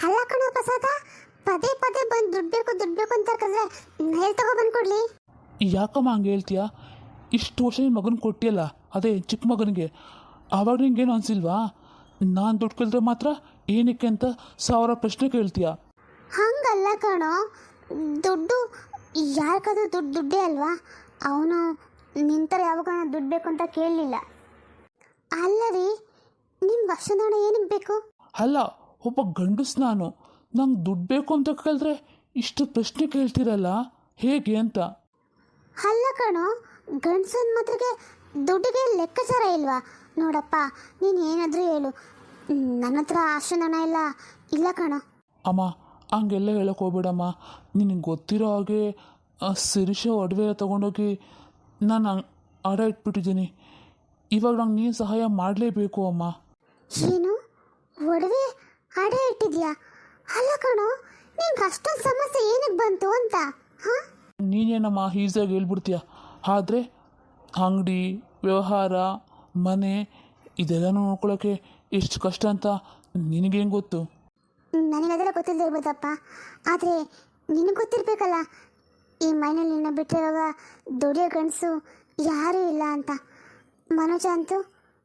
ಅಲ್ಲ ಕಣೋ ಪ್ರಸಾದ, ಪದೇ ಪದೇ ಬಂದು ದುಡ್ಡು ಬೇಕು ಅಂತ ಕರೆದ್ರೆ ಹೇಳಿ ತಗೋ ಬಂದು ಕೊಡ್ಲಿ. ಯಾಕಮ್ಮ ಹಂಗೆ ಹೇಳ್ತೀಯ? ಇಷ್ಟು ವರ್ಷ ನಿಮ್ಮ ಮಗನ ಕೊಟ್ಟಿಯಲ್ಲ, ಅದೇ ಚಿಕ್ಕ ಮಗನಿಗೆ, ಆವಾಗ ನಿಂಗೇನು ಅನಿಸಿಲ್ವಾ? ನಾನು ದುಡ್ಡು ಕಲಿದ್ರೆ ಮಾತ್ರ ಏನಕ್ಕೆ ಅಂತ 1000 ಪ್ರಶ್ನೆ ಕೇಳ್ತೀಯ. ಹಂಗಲ್ಲ ಕಣೋ, ದುಡ್ಡು ಯಾರಿಗಾದ್ರೂ ದುಡ್ಡೇ ಅಲ್ವಾ. ಅವನು ನಿಂತರ ಯಾವಾಗ ದುಡ್ಡು ಬೇಕು ಅಂತ ಕೇಳಲಿಲ್ಲ. ಅಲ್ಲ ರೀ, ನಿಮ್ಗೆ ಅಷ್ಟೊಂದು ಹಣ ಏನಕ್ಕೆ ಬೇಕು? ಅಲ್ಲ, ಒಬ್ಬ ಗಂಡಸ್ ನಾನು, ನಂಗೆ ದುಡ್ಡು ಬೇಕು ಅಂತ ಕೇಳಿದ್ರೆ ಇಷ್ಟು ಪ್ರಶ್ನೆ ಕೇಳ್ತೀರಲ್ಲ, ಹೇಗೆ ಅಂತ. ಅಲ್ಲ ಕಣೋ, ಗಂಡಸನ ಮಾತ್ರಕ್ಕೆ ದುಡ್ಡಿಗೆ ಲೆಕ್ಕಾಚಾರ ಇಲ್ವಾ? ನೋಡಪ್ಪ, ನೀನು ಏನಾದರೂ ಹೇಳು, ನನ್ನ ಹತ್ರ ಅಷ್ಟೊಂದು ಹಣ ಇಲ್ಲ ಕಣೋ. ಅಮ್ಮ ಹಂಗೆಲ್ಲ ಹೇಳಕ್ಕೆ ಹೋಗ್ಬೇಡಮ್ಮ. ನಿನಗೆ ಗೊತ್ತಿರೋ ಹಾಗೆ ಶಿರೀಷ ಒಡವೆ ತೊಗೊಂಡೋಗಿ ನಾನು ಅಡ ಇಟ್ಬಿಟ್ಟಿದ್ದೀನಿ. ಇವಾಗ ನಂಗೆ ನೀನು ಸಹಾಯ ಮಾಡಲೇಬೇಕು ಅಮ್ಮ. ಏನು ಒಡವೆ ಅಡ ಇಟ್ಟಿದ್ಯಾ? ಅಲ್ಲ ಕಣೋ, ನಿಂಗೆ ಅಷ್ಟೊಂದು ಸಮಸ್ಯೆ ಏನಕ್ಕೆ ಬಂತು ಅಂತ? ಹಾಂ, ನೀನೇನಮ್ಮ ಈಸಿಯಾಗಿ ಹೇಳ್ಬಿಡ್ತೀಯ, ಆದರೆ ಅಂಗಡಿ ವ್ಯವಹಾರ ಮನೆ ಇದೆಲ್ಲ ನೋಡ್ಕೊಳ್ಳೋಕ್ಕೆ ಎಷ್ಟು ಕಷ್ಟ ಅಂತ ನಿನಗೇನು ಗೊತ್ತು? ನನಗದೆಲ್ಲ ಗೊತ್ತಿಲ್ಲದೆ ಇರ್ಬೋದಪ್ಪ, ಆದರೆ ನಿನಗೆ ಗೊತ್ತಿರಬೇಕಲ್ಲ, ಈ ಮೈನಲ್ಲಿ ನಿನ್ನ ಬಿಟ್ಟಿರುವಾಗ ದುಡಿಯೋ ಗಂಡಸು ಯಾರೂ ಇಲ್ಲ ಅಂತ. ಮನೋಜ ಅಂತೂ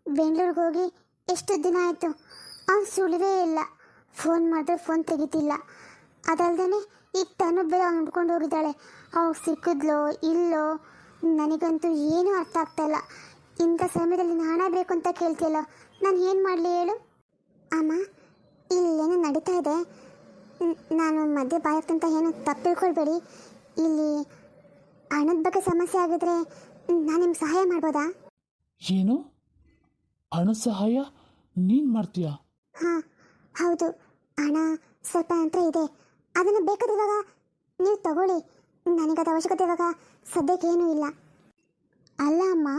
ಬೆಂಗಳೂರಿಗೆ ಹೋಗಿ ಎಷ್ಟು ದಿನ ಆಯಿತು, ಅವ್ನು ಸುಳಿವೇ ಇಲ್ಲ. ಫೋನ್ ಮಾಡಿದ್ರೆ ಫೋನ್ ತೆಗಿತಿಲ್ಲ. ಅದಲ್ದೇ ಈಗ ತನು ಬೇರೆ ಅವ್ನು ಹುಡ್ಕೊಂಡು ಹೋಗಿದ್ದಾಳೆ. ಅವ್ಳು ಸಿಕ್ಕಿದ್ಲೋ ಇಲ್ಲೋ ನನಗಂತೂ ಏನೂ ಅರ್ಥ ಆಗ್ತಾಯಿಲ್ಲ. ಇಂಥ ಸಮಯದಲ್ಲಿ ನೀನು ಹಣ ಬೇಕು ಅಂತ ಕೇಳ್ತೀಯಲ್ಲ, ನಾನು ಏನು ಮಾಡಲಿ ಹೇಳು? ಅಮ್ಮ, ಇಲ್ಲೇನೋ ನಡೀತಾ ಇದೆ, ನಾನು ಮಧ್ಯೆ ಬಾಯಕ್ಕಿಂತ ಏನು ತಪ್ಪಿಳ್ಕೊಳ್ಬೇಡಿ. ಇಲ್ಲಿ ಹಣದ ಬಗ್ಗೆ ಸಮಸ್ಯೆ ಆಗಿದ್ರೆ ನಾನು ನಿಮ್ಗೆ ಸಹಾಯ ಮಾಡ್ಬೋದಾ? ಏನು ಹಣ ಸಹಾಯ ನೀನು ಮಾಡ್ತೀಯಾ? ಹಾಂ ಹೌದು, ಹಣ ಸ್ವಲ್ಪ ನಂತರ ಇದೆ, ಅದನ್ನು ಬೇಕಾದ್ರೆ ಇವಾಗ ನೀವು ತಗೊಳ್ಳಿ. ನನಗದು ಅವಶ್ಯಕತೆ ಇವಾಗ ಸದ್ಯಕ್ಕೆ ಏನೂ ಇಲ್ಲ. ಅಲ್ಲ ಅಮ್ಮ,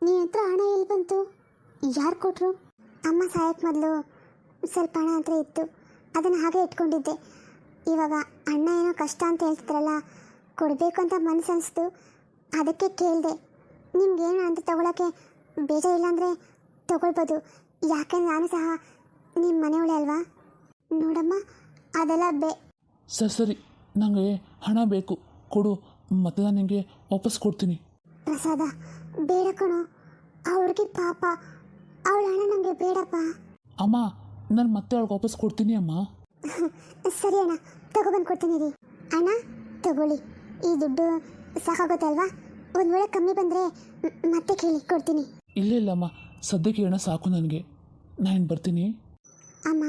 ನಿನ್ನ ಹತ್ರ ಹಣ ಎಲ್ಲಿ ಬಂತು? ಯಾರು ಕೊಟ್ಟರು? ಅಮ್ಮ ಸಾಯಕ್ಕೆ ಮೊದಲು ಸ್ವಲ್ಪ ಹಣ ಹತ್ರ ಇತ್ತು, ಅದನ್ನು ಹಾಗೆ ಇಟ್ಕೊಂಡಿದ್ದೆ. ಇವಾಗ ಅಣ್ಣ ಏನೋ ಕಷ್ಟ ಅಂತ ಹೇಳ್ತಿದ್ರಲ್ಲ, ಕೊಡಬೇಕು ಅಂತ ಮನಸ್ಸು ಅನಿಸ್ತು, ಅದಕ್ಕೆ ಕೇಳಿದೆ. ನಿಮ್ಗೇನು ಅಂತ ತಗೊಳ್ಳೋಕ್ಕೆ ಬೇಜಾರಿಲ್ಲ ಅಂದರೆ ತಗೊಳ್ಬೋದು, ಯಾಕೆಂದ್ರೆ ನಾನು ಸಹ ನಿಮ್ಮ ಮನೆಯವಳೆ ಅಲ್ವಾ. ನೋಡಮ್ಮ, ಅದೆಲ್ಲ ಸರಿ, ನನಗೆ ಹಣ ಬೇಕು, ಕೊಡು, ಮತ್ತೆ ನಾನು ನಿನಗೆ ವಾಪಸ್ ಕೊಡ್ತೀನಿ. ಪ್ರಸಾದ, ಬೇಡ ಕಣೋ, ಆ ಹುಡುಗಿ ಪಾಪ, ಅವಳ ಹಣ ನನಗೆ ಬೇಡಪ್ಪ. ಅಮ್ಮ, ನಾನು ಮತ್ತೆ ಅವಳಿಗೆ ವಾಪಸ್ ಕೊಡ್ತೀನಿ ಅಮ್ಮ. ಸರಿ ಅಣ್ಣ, ತಗೊಬಂದು ಕೊಡ್ತೀನಿ ರೀ. ಅಣ್ಣ ತಗೊಳ್ಳಿ, ಈ ದುಡ್ಡು ಸಾಕಾಗುತ್ತಲ್ವಾ? ಒಂದು ವೇಳೆ ಕಮ್ಮಿ ಬಂದರೆ ಮತ್ತೆ ಕೇಳಿ ಕೊಡ್ತೀನಿ. ಇಲ್ಲ ಅಮ್ಮ, ಸದ್ಯಕ್ಕೆ ಹಣ ಸಾಕು ನನಗೆ, ನಾನು ಬರ್ತೀನಿ. ಅಮ್ಮ,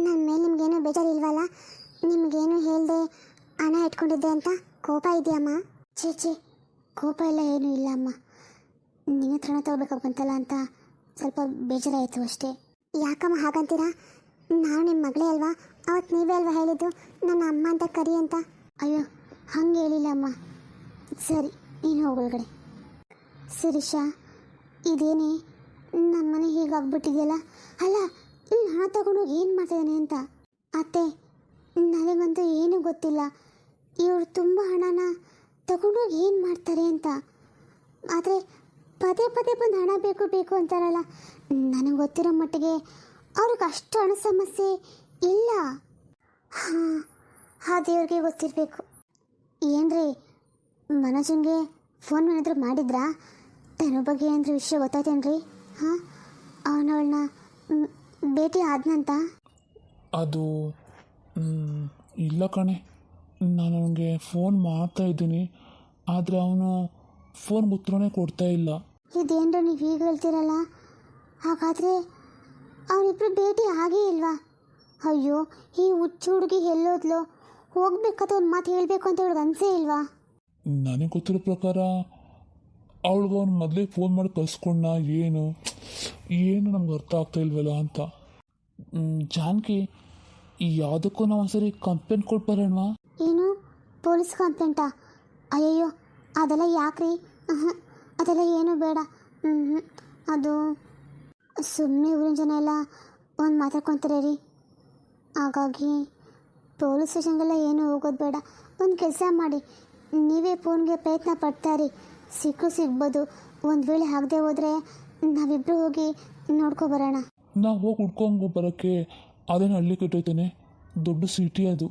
ನನ್ನ ಮೇಲೆ ನಿಮ್ಗೇನೂ ಬೇಜಾರಿಲ್ವಲ್ಲ? ನಿಮಗೇನು ಹೇಳ್ದೆ ಹಣ ಇಟ್ಕೊಂಡಿದ್ದೆ ಅಂತ ಕೋಪ ಇದೆಯಮ್ಮ? ಚೇಚೆ, ಕೋಪ ಎಲ್ಲ ಏನೂ ಇಲ್ಲ ಅಮ್ಮ. ನಿನ್ನ ಹತ್ರ ಹಣ ತಗೋಬೇಕಾಗಿ ಬಂತಲ್ಲ ಅಂತ ಸ್ವಲ್ಪ ಬೇಜಾರಾಯಿತು ಅಷ್ಟೇ. ಯಾಕಮ್ಮ ಹಾಗಂತೀರಾ? ನಾವು ನಿಮ್ಮ ಮಗಳೇ ಅಲ್ವಾ? ಅವತ್ತು ನೀವೇ ಅಲ್ವಾ ಹೇಳಿದ್ದು ನನ್ನ ಅಮ್ಮ ಅಂತ ಕರಿ ಅಂತ? ಅಯ್ಯೋ, ಹಂಗೆ ಹೇಳಿಲ್ಲ ಅಮ್ಮ. ಸರಿ, ನೀನು ಹೋಗೊಳಗಡೆ. ಶಿರೀಷ, ಇದೇನೇ ನಮ್ಮ ಮನೆ ಹೀಗಾಗ್ಬಿಟ್ಟಿದೆಯಲ್ಲ? ಅಲ್ಲ, ಇಲ್ಲಿ ಹಣ ತಗೊಂಡೋಗಿ ಏನು ಮಾಡ್ತಿದ್ದಾನೆ ಅಂತ. ಅತ್ತೆ, ನನಗಂತೂ ಏನೂ ಗೊತ್ತಿಲ್ಲ, ಇವರು ತುಂಬ ಹಣನ ತಗೊಂಡೋಗಿ ಏನು ಮಾಡ್ತಾರೆ ಅಂತ. ಆದರೆ ಪದೇ ಪದೇ ಬಂದು ಹಣ ಬೇಕು ಅಂತಾರಲ್ಲ, ನನಗೆ ಗೊತ್ತಿರೋ ಮಟ್ಟಿಗೆ ಅವ್ರಿಗೆ ಅಷ್ಟು ಹಣ ಸಮಸ್ಯೆ ಇಲ್ಲ. ಹಾಂ, ಆ ದೇವ್ರಿಗೆ ಗೊತ್ತಿರಬೇಕು. ಏನ್ರಿ, ಮನೋಜನ್ಗೆ ಫೋನ್ ಏನಾದರೂ ಮಾಡಿದ್ರಾ? ತನ್ನ ಬಗ್ಗೆ ಏನಾದರೂ ವಿಷಯ ಗೊತ್ತಾಯ್ತೇನ್ರಿ? ಹಾಂ, ಅವನವಳನ್ನ ಭೇಟಿ ಆದ್ನಂತ? ಅದು ಇಲ್ಲ ಕಣೆ, ನಾನು ಅವನಿಗೆ ಫೋನ್ ಮಾಡ್ತಾ ಇದ್ದೀನಿ, ಆದರೆ ಅವನು ಫೋನ್ ಉತ್ತರನೇ ಕೊಡ್ತಾ ಇಲ್ಲ. ಇದೇನ್ರ ನೀವು ಹೀಗೆ ಹೇಳ್ತೀರಲ್ಲ? ಹಾಗಾದರೆ ಅವರಿಬ್ಬರು ಭೇಟಿ ಆಗೇ ಇಲ್ವಾ? ಅಯ್ಯೋ, ಈ ಹುಚ್ಚು ಹುಡುಗಿ ಎಲ್ಲೋದ್ಲು? ಹೋಗ್ಬೇಕಾದ್ರೆ ಒಂದು ಮಾತು ಹೇಳಬೇಕು ಅಂತ ಇವ್ರಿಗೆ ಅನಿಸೇ ಇಲ್ವಾ? ನನಗೆ ಗೊತ್ತಿರೋ ಪ್ರಕಾರ ಅವಳಿಗೆ ಅವ್ನು ಮೊದಲೇ ಫೋನ್ ಮಾಡಿ ಕಳ್ಸ್ಕೊಂಡ. ಏನು ನಮ್ಗೆ ಅರ್ಥ ಆಗ್ತಾ ಇಲ್ವಲ್ಲ ಅಂತ. ಜಾನಕಿ, ಯಾವುದಕ್ಕೂ ನಾವು ಒಂದ್ಸರಿ ಕಂಪ್ಲೇಂಟ್ ಕೊಟ್ಟು ಬರೋಣವಾ? ಏನು, ಪೊಲೀಸ್ ಕಂಪ್ಲೇಂಟಾ? ಅಯ್ಯಯ್ಯೋ, ಅದೆಲ್ಲ ಯಾಕ್ರಿ? ಅದೆಲ್ಲ ಏನೂ ಬೇಡ. ಅದು ಸುಮ್ಮನೆ ಊರಿನ ಜನ ಎಲ್ಲ ಒಂದು ಮಾತಾಡ್ಕೊತಾರೆ ರೀ, ಹಾಗಾಗಿ ಪೊಲೀಸ್ ಸ್ಟೇಷನ್ಗೆಲ್ಲ ಏನೂ ಹೋಗೋದು ಬೇಡ. ಒಂದು ಕೆಲಸ ಮಾಡಿ, ನೀವೇ ಫೋನ್ಗೆ ಪ್ರಯತ್ನ ಪಡ್ತಾರಿ, ಸಿಗ್ಬೋದು. ಒಂದು ವೇಳೆ ಆಗದೆ ಹೋದರೆ ನಾವಿಬ್ಬರು ಹೋಗಿ ನೋಡ್ಕೊಬರೋಣ. ನಾವು ಹೋಗಿ ಹುಡ್ಕೊಂಡು ಬರೋಕ್ಕೆ ಅದೇನು ಹಳ್ಳಿ ಕೆಟ್ಟೋಯ್ತಾನೆ, ದೊಡ್ಡ ಸಿಟಿ ಅದು,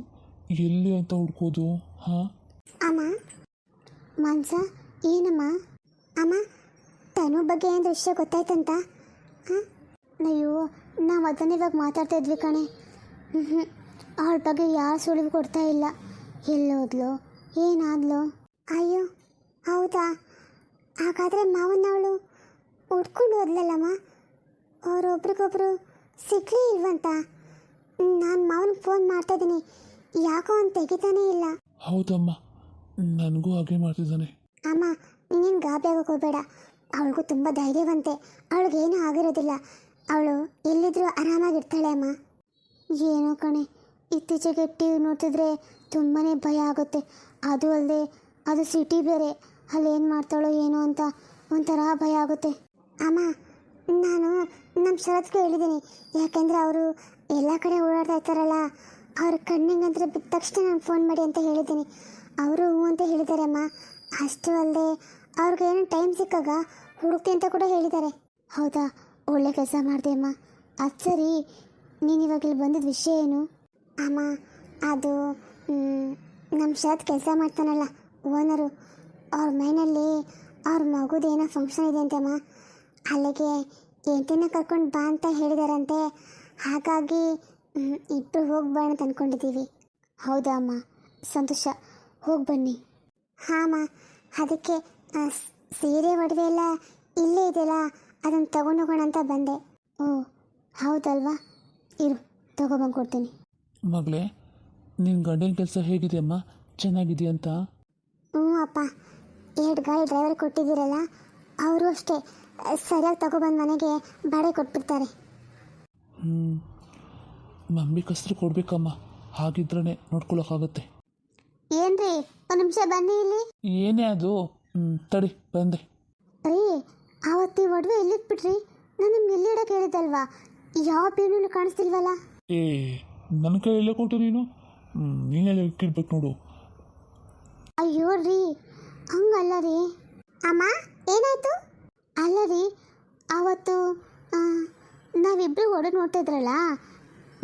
ಎಲ್ಲಿ ಅಂತ ಹುಡ್ಕೋದು? ಹಾಂ ಅಮ್ಮ ಮಾನ್ಸ ಏನಮ್ಮ? ಅಮ್ಮ ತನು ಬಗ್ಗೆ ಏನು ವಿಷಯ ಗೊತ್ತಾಯ್ತಂತ? ಹಾಂ ಅಯ್ಯೋ ನಾವು ಅದನ್ನ ಇವಾಗ ಮಾತಾಡ್ತಾ ಇದ್ವಿ ಕಣೆ. ಅವಳ ಬಗ್ಗೆ ಯಾರು ಸುಳಿವು ಕೊಡ್ತಾ ಇಲ್ಲ. ಎಲ್ಲೋದ್ಲು, ಏನಾದ್ಲು? ಅಯ್ಯೋ ಹೌದಾ, ಹಾಗಾದರೆ ಮಾವನವಳು ಉಟ್ಕೊಂಡು ಹೋದ್ಲಲ್ಲಮ್ಮ. ಅವರೊಬ್ರಿಗೊಬ್ರು ಸಿಗ್ಲೇ ಇಲ್ವಂತ. ನಾನು ಮಾವನಿಗೆ ಫೋನ್ ಮಾಡ್ತಾಯಿದ್ದೀನಿ, ಯಾಕೋ ಅವ್ನು ತೆಗಿತಾನೇ ಇಲ್ಲ. ಹೌದಮ್ಮ, ನನಗೂ ಹಾಗೆ ಮಾಡ್ತಿದ್ದಾನೆ. ಅಮ್ಮ ನೀನು ಗಾಬರಿ ಆಗೋಕೆ ಹೋಗಬೇಡ. ಅವಳಿಗೂ ತುಂಬ ಧೈರ್ಯವಂತೆ, ಅವಳಿಗೇನೂ ಆಗಿರೋದಿಲ್ಲ. ಅವಳು ಎಲ್ಲಿದ್ರೂ ಆರಾಮಾಗಿರ್ತಾಳೆ ಅಮ್ಮ. ಏನೋ ಕಣೆ, ಇತ್ತೀಚೆಗೆ ಟಿವಿ ನೋಡ್ತಿದ್ರೆ ತುಂಬಾ ಭಯ ಆಗುತ್ತೆ. ಅದು ಅಲ್ಲದೆ ಅದು ಸಿಟಿ ಬೇರೆ, ಅಲ್ಲಿ ಏನು ಮಾಡ್ತಾಳೋ ಏನೋ ಅಂತ ಒಂಥರ ಭಯ ಆಗುತ್ತೆ. ಅಮ್ಮ ನಾನು ನಮ್ಮ ಶರತ್ಗೆ ಹೇಳಿದ್ದೀನಿ, ಯಾಕೆಂದರೆ ಅವರು ಎಲ್ಲ ಕಡೆ ಓಡಾಡ್ತಾ ಇರ್ತಾರಲ್ಲ, ಅವ್ರ ಕಣ್ಣಿಗಂದ್ರೆ ಬಿದ್ದ ತಕ್ಷಣ ನಾನು ಫೋನ್ ಮಾಡಿ ಅಂತ ಹೇಳಿದ್ದೀನಿ. ಅವರು ಹ್ಞೂ ಅಂತ ಹೇಳಿದ್ದಾರೆ ಅಮ್ಮ. ಅಷ್ಟು ಅಲ್ಲದೆ ಅವ್ರಿಗೆ ಏನೋ ಟೈಮ್ ಸಿಕ್ಕಾಗ ಹುಡುಕ್ತಿ ಅಂತ ಕೂಡ ಹೇಳಿದ್ದಾರೆ. ಹೌದಾ, ಒಳ್ಳೆ ಕೆಲಸ ಮಾಡಿದೆ ಅಮ್ಮ. ಅದು ಸರಿ, ನೀನು ಇವಾಗ ಇಲ್ಲಿ ಬಂದಿದ್ದ ವಿಷಯ ಏನು? ಅಮ್ಮ ಅದು ನಮ್ಮ ಶರತ್ ಕೆಲಸ ಮಾಡ್ತಾನಲ್ಲ ಓನರು, ಅವ್ರ ಮೈನಲ್ಲಿ ಅವ್ರ ಮಗುದೇನೋ ಫಂಕ್ಷನ್ ಇದೆ ಅಂತೆ ಅಮ್ಮ. ಅಲ್ಲಿಗೆ ಎಂಟಿನ ಕರ್ಕೊಂಡು ಬಾ ಅಂತ ಹೇಳಿದಾರಂತೆ. ಹಾಗಾಗಿ ಇಬ್ಬರು ಹೋಗಿ ಬರೋಣ ಅಂತ ಅಂದ್ಕೊಂಡಿದ್ದೀವಿ. ಹೌದಾ ಅಮ್ಮ, ಸಂತೋಷ, ಹೋಗಿ ಬನ್ನಿ. ಹಾಂ ಅಮ್ಮ, ಅದಕ್ಕೆ ಸೀರೆ ಒಡವೆ ಎಲ್ಲ ಇಲ್ಲೇ ಇದೆಯಲ್ಲ, ಅದನ್ನು ತೊಗೊಂಡೋಗೋಣ ಅಂತ ಬಂದೆ. ಓ ಹೌದಲ್ವಾ, ಇರು ತೊಗೊಬಂದು ಕೊಡ್ತೀನಿ. ಮಗಳೇ, ನಿನ್ನ ಗಂಡನ ಕೆಲಸ ಹೇಗಿದೆಯಮ್ಮ? ಚೆನ್ನಾಗಿದೆಯಂತ? ಹ್ಞೂ ಅಪ್ಪ, 2 ಗಾಡಿ ಡ್ರೈವರ್ ಕೊಟ್ಟಿದ್ದೀರಲ್ಲ, ಅವರು ಅಷ್ಟೇ ಸರಿಯಾಗಿ ತಗೊಬಂದು ಮನೆಗೆ ಬಾಡಿಗೆ ಕೊಟ್ಬಿಡ್ತಾರೆ. ನಂಬಿಕಸ್ತರು ಕೊಡ್ಬೇಕಮ್ಮ, ಹಾಗಿದ್ರೇ ನೋಡ್ಕೊಳಕ್ಕಾಗತ್ತೆ. ಏನ್ರಿ ಒಂದು ನಿಮಿಷ ಬನ್ನಿ ಇಲ್ಲಿ. ಏನೇ ಅದು? ತಡಿ ಬಂದೆ. ರೀ, ಆವತ್ತು ಈ ಒಡವೆ ಎಲ್ಲಿಟ್ಬಿಟ್ರಿ? ನಾನು ನಿಮ್ಗೆ ಎಲ್ಲಿ ಇಡೋಕೆ ಹೇಳಿದ್ದಲ್ವಾ? ಯಾವ ಪೀನು ಕಾಣಿಸ್ತಿಲ್ವಲ್ಲ? ಏ, ನನ್ನ ಕೈ ಎಲ್ಲ ಕೊಟ್ಟು ನೀನು ನೀನೆಲ್ಲ ಇಕ್ಕಿಡ್ಬೇಕು ನೋಡು. ಅಯ್ಯೋ ರೀ, ಹಂಗಲ್ಲ ರೀ. ಅಮ್ಮ ಏನಾಯ್ತು? ಅಲ್ಲ ರೀ, ಆವತ್ತು ನಾವಿಬ್ಬರು ಒಡವೆ ನೋಡ್ತಾ ಇದ್ರಲ್ಲ,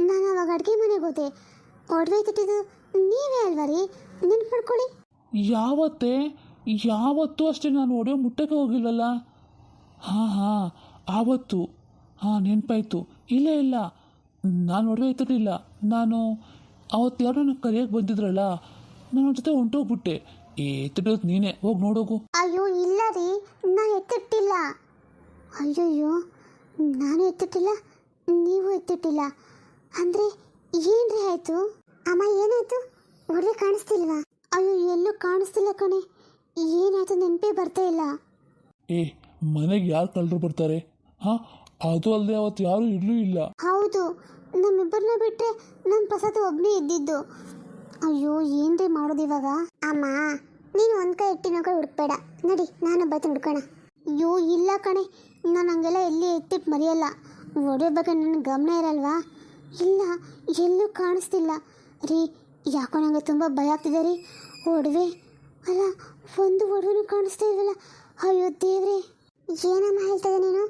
ನಾನು ಅವಾಗ ಅಡುಗೆ ಮನೆಗೆ ಹೋದೆ. ಒಡವೆ ತಿಟ್ಟಿದ್ದು ನೀವೇ ಅಲ್ವಾ ರೀ? ನೆನ್ಪು ಮಾಡ್ಕೊಳ್ಳಿ. ಯಾವತ್ತೂ ಅಷ್ಟೇ ನಾನು ಒಡವೆ ಮುಟ್ಟಕ್ಕೆ ಹೋಗಿಲ್ಲಲ್ಲ. ಹಾಂ ಆವತ್ತು, ನೆನಪಾಯ್ತು. ಇಲ್ಲ ನಾನು ಒಡವೆ ಎತ್ತಿರಲಿಲ್ಲ. ನಾನು ಅವತ್ತು ಯಾರು ನನಗೆ ಕರೆಯೋಕ್ಕೆ ಬಂದಿದ್ರಲ್ಲ, ನಾನು ಅವ್ರ ಜೊತೆ ಹೊಂಟೋಗ್ಬಿಟ್ಟೆ. ಎತ್ತಿಡೋದು ನೀನೇ, ಹೋಗಿ ನೋಡೋಗು. ಅಯ್ಯೋ ಇಲ್ಲ ರೀ, ನಾನು ಎತ್ತಿಟ್ಟಿಲ್ಲ. ಅಯ್ಯಯ್ಯೋ, ನಾನು ಎತ್ತಿಟ್ಟಿಲ್ಲ, ನೀವು ಎತ್ತಿಟ್ಟಿಲ್ಲ ಅಂದರೆ ಏನ್ರಿ ಆಯಿತು? ಅಮ್ಮ ಏನಾಯಿತು? ಒಡವೆ ಕಾಣಿಸ್ತಿಲ್ವಾ? ಅಯ್ಯೋ ಎಲ್ಲೂ ಕಾಣಿಸ್ತಿಲ್ಲ ಕಣೆ. ಏನಾಯಿತು ನೆನಪೇ ಬರ್ತಾ ಇಲ್ಲ. ಮನೆಗೆ ಯಾರು ಕಳ್ಳರು ಬರ್ತಾರೆ? ಅದು ಅಲ್ಲದೆ ಅವತ್ತು ಯಾರೂ ಇರಲೂ ಇಲ್ಲ. ಹೌದು, ನಮ್ಮಿಬ್ಬರನ್ನ ಬಿಟ್ಟರೆ ನನ್ನ ಪ್ರಸಾದ ಒಬ್ಬನೇ ಇದ್ದಿದ್ದು. ಅಯ್ಯೋ ಏನ್ರಿ ಮಾಡೋದು ಇವಾಗ? ಅಮ್ಮ ನೀನು ಒಂದು ಕೈ ಇಟ್ಟಿನ ಕೈ ಹುಡುಕ್ಬೇಡ, ನಡಿ ನಾನು ಬೈತು ಹುಡ್ಕೋಣ. ಅಯ್ಯೋ ಇಲ್ಲ ಕಣೆ, ನಾನು ಹಂಗೆಲ್ಲ ಎಲ್ಲಿ ಎತ್ತಿಟ್ಟು ಮರೆಯಲ್ಲ. ಒಡವೆ ಬಗ್ಗೆ ನನಗೆ ಗಮನ ಇರಲ್ವಾ? ಇಲ್ಲ, ಎಲ್ಲೂ ಕಾಣಿಸ್ತಿಲ್ಲ ರೀ. ಯಾಕೋ ನನಗೆ ತುಂಬ ಭಯ ಆಗ್ತಿದೆ ರೀ. ಒಡವೆ ಅಲ್ಲ, ಒಂದು ಒಡವೆನೂ ಕಾಣಿಸ್ತಾ ಇಲ್ವಲ್ಲ. ಅಯ್ಯೋ ದೇವ್ರೆ, ಏನಮ್ಮ ಹೇಳ್ತದೆ ನೀನು?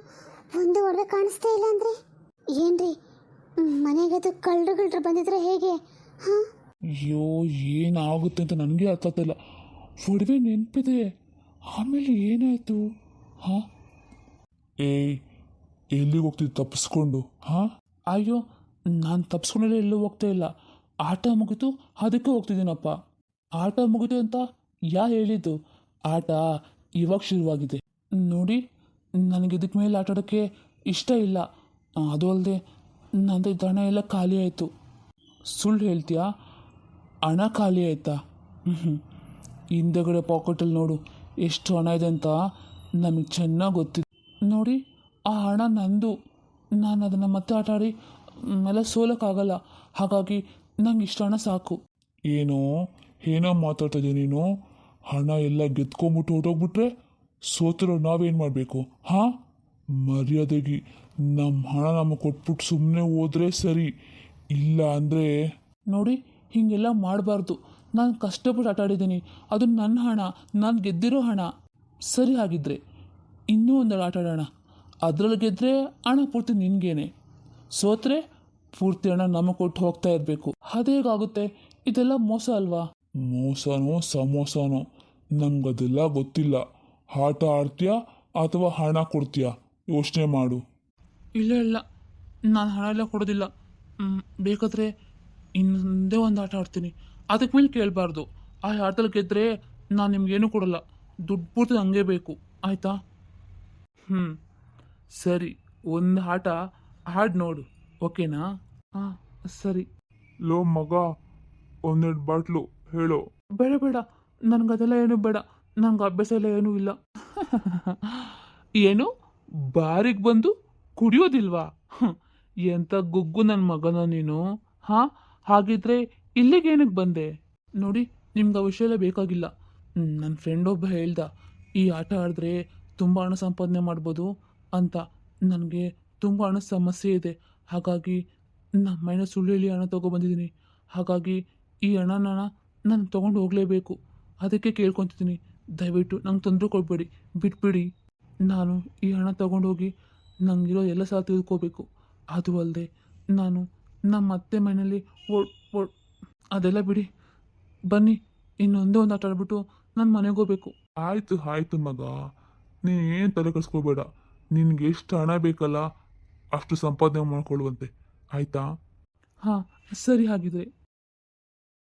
ಒಂದು ಒಡವೆ ಕಾಣಿಸ್ತಾ ಇಲ್ಲ ಅಂದರೆ ಏನ್ರಿ? ಮನೆಗೆ ಅದು ಕಳ್ಳರು ಬಂದಿದ್ರೆ ಹೇಗೆ? ಹಾಂ ಅಯ್ಯೋ ಏನಾಗುತ್ತೆ ಅಂತ ನನಗೆ ಅರ್ಥ ಆಗ್ತಾಯಿಲ್ಲ. ಒಡವೆ ನೆನಪಿದೆ, ಆಮೇಲೆ ಏನಾಯಿತು? ಎಲ್ಲಿಗೆ ಹೋಗ್ತಿದ್ದು ತಪ್ಪಿಸ್ಕೊಂಡು? ಅಯ್ಯೋ ನಾನು ತಪ್ಪಿಸ್ಕೊಂಡೆಲ್ಲ ಎಲ್ಲೂ ಹೋಗ್ತಾ ಇಲ್ಲ. ಆಟ ಮುಗಿತು, ಅದಕ್ಕೆ ಹೋಗ್ತಿದ್ದೀನಪ್ಪ. ಆಟ ಮುಗಿತು ಅಂತ ಯಾರು ಹೇಳಿದ್ದು? ಆಟ ಇವಾಗ ಶುರುವಾಗಿದೆ ನೋಡಿ. ನನಗೆ ಇದಕ್ಕೆ ಮೇಲೆ ಆಟ ಆಡೋಕ್ಕೆ ಇಷ್ಟ ಇಲ್ಲ. ಅದು ಅಲ್ಲದೆ ನಂದು ಹಣ ಎಲ್ಲ ಖಾಲಿ ಆಯಿತು. ಸುಳ್ಳು ಹೇಳ್ತೀಯಾ? ಹಣ ಖಾಲಿ ಆಯಿತಾ? ಹಿಂದೆಗಡೆ ಪಾಕೆಟಲ್ಲಿ ನೋಡು ಎಷ್ಟು ಹಣ ಇದೆ ಅಂತ ನಮಗೆ ಚೆನ್ನಾಗಿ ಗೊತ್ತಿದೆ. ನೋಡಿ, ಆ ಹಣ ನಂದು. ನಾನು ಅದನ್ನು ಮತ್ತೆ ಆಟ ಆಡಿ ಎಲ್ಲ ಸೋಲಕ್ಕಾಗಲ್ಲ. ಹಾಗಾಗಿ ನಂಗೆ ಇಷ್ಟು ಹಣ ಸಾಕು. ಏನೋ ಮಾತಾಡ್ತಾ ಇದೀಯ ನೀನು? ಹಣ ಎಲ್ಲ ಗೆದ್ಕೊಂಬಿಟ್ಟು ಹೊರಟೋಗ್ಬಿಟ್ರೆ ಸೋತಿರೋ ನಾವೇನು ಮಾಡಬೇಕು? ಮರ್ಯಾದೆಗೆ ನಮ್ಮ ಹಣ ನಮಗೆ ಕೊಟ್ಬಿಟ್ಟು ಸುಮ್ಮನೆ ಹೋದ್ರೆ ಸರಿ. ಇಲ್ಲ ಅಂದರೆ ನೋಡಿ, ಹೀಗೆಲ್ಲ ಮಾಡಬಾರ್ದು. ನಾನು ಕಷ್ಟಪಟ್ಟು ಆಟ ಆಡಿದ್ದೀನಿ, ಅದು ನನ್ನ ಹಣ, ನಾನು ಗೆದ್ದಿರೋ ಹಣ. ಸರಿ, ಹಾಗಿದ್ರೆ ಇನ್ನೂ ಒಂದೆರಡು ಆಟ ಆಡೋಣ. ಅದರಲ್ಲಿ ಗೆದ್ದರೆ ಹಣ ಪೂರ್ತಿ ನಿನಗೇನೆ, ಸೋತ್ರೆ ಪೂರ್ತಿ ಹಣ ನಮಗೆ ಕೊಟ್ಟು ಹೋಗ್ತಾ ಇರಬೇಕು. ಅದೇಗಾಗುತ್ತೆ? ಇದೆಲ್ಲ ಮೋಸ ಅಲ್ವಾ? ಮೋಸನೋ ಸಮೋಸನೋ ನಮ್ಗದೆಲ್ಲ ಗೊತ್ತಿಲ್ಲ. ಆಟ ಆಡ್ತೀಯಾ ಅಥವಾ ಹಣ ಕೊಡ್ತೀಯಾ ಯೋಚನೆ ಮಾಡು. ಇಲ್ಲ ಇಲ್ಲ, ನಾನು ಹಣ ಎಲ್ಲ ಕೊಡೋದಿಲ್ಲ. ಬೇಕಾದರೆ ಇನ್ನೊಂದೇ ಒಂದು ಆಟ ಆಡ್ತೀನಿ, ಅದಕ್ಕೆ ಮೇಲೆ ಕೇಳಬಾರ್ದು. ಆ ಆಟದಲ್ಲಿ ಗೆದ್ದರೆ ನಾನು ನಿಮ್ಗೇನು ಕೊಡಲ್ಲ, ದುಡ್ಡು ಪೂರ್ತಿ ಹಂಗೆ ಬೇಕು, ಆಯಿತಾ? ಸರಿ, ಒಂದು ಆಟ ಆಡಿ ನೋಡು, ಓಕೆನಾ? ಹಾಂ ಸರಿ. ಲೋ ಮಗ, ಒಂದೆರಡು ಬಾಟ್ಲು ಹೇಳೋ. ಬೇಡ ಬೇಡ, ನನಗದೆಲ್ಲ ಏನು ಬೇಡ, ನಂಗೆ ಅಭ್ಯಾಸ ಎಲ್ಲ ಏನೂ ಇಲ್ಲ. ಏನು, ಬಾರಿಗೆ ಬಂದು ಕುಡಿಯೋದಿಲ್ವಾ? ಎಂಥ ಗುಗ್ಗು ನನ್ನ ಮಗನ ನೀನು. ಹಾಂ, ಹಾಗಿದ್ರೆ ಇಲ್ಲಿಗೆ ಏನಕ್ಕೆ ಬಂದೆ? ನೋಡಿ, ನಿಮ್ಗೆ ಆ ವಿಷಯ ಎಲ್ಲ ಬೇಕಾಗಿಲ್ಲ. ನನ್ನ ಫ್ರೆಂಡ್ ಒಬ್ಬ ಹೇಳ್ದ, ಈ ಆಟ ಆಡಿದ್ರೆ ತುಂಬ ಹಣ ಸಂಪಾದನೆ ಮಾಡ್ಬೋದು ಅಂತ. ನನಗೆ ತುಂಬ ಹಣದ ಸಮಸ್ಯೆ ಇದೆ, ಹಾಗಾಗಿ ನಮ್ಮ ಮೈನ ಸುಳ್ಳು ಹೇಳಿ ಹಣ ತೊಗೊಬಂದಿದ್ದೀನಿ. ಹಾಗಾಗಿ ಈ ಹಣನ ನಾನು ತೊಗೊಂಡು ಹೋಗಲೇಬೇಕು. ಅದಕ್ಕೆ ಕೇಳ್ಕೊತಿದ್ದೀನಿ, ದಯವಿಟ್ಟು ನಂಗೆ ತೊಂದರೆ ಕೊಡಬೇಡಿ, ಬಿಟ್ಬಿಡಿ. ನಾನು ಈ ಹಣ ತೊಗೊಂಡೋಗಿ ನಂಗಿರೋ ಎಲ್ಲ ಸಹ ತಿಳ್ಕೋಬೇಕು. ಅದು ಅಲ್ಲದೆ ನಾನು ನಮ್ಮ ಅತ್ತೆ ಮನೆಯಲ್ಲಿ ಅದೆಲ್ಲ ಬಿಡಿ, ಬನ್ನಿ ಇನ್ನೊಂದೇ ಒಂದು ಆಟ ಆಡ್ಬಿಟ್ಟು ನಾನು ಮನೆಗೆ ಹೋಗ್ಬೇಕು. ಆಯಿತು ಆಯಿತು ಮಗ, ನೀನೇನು ತಲೆ ಕೆಡಿಸ್ಕೋಬೇಡ. ನಿನ್ಗೆ ಎಷ್ಟು ಹಣ ಬೇಕಲ್ಲ ಅಷ್ಟು ಸಂಪಾದನೆ ಮಾಡ್ಕೊಳ್ಳುವಂತೆ, ಆಯಿತಾ? ಹಾಂ ಸರಿ, ಹಾಗಿದ್ರೆ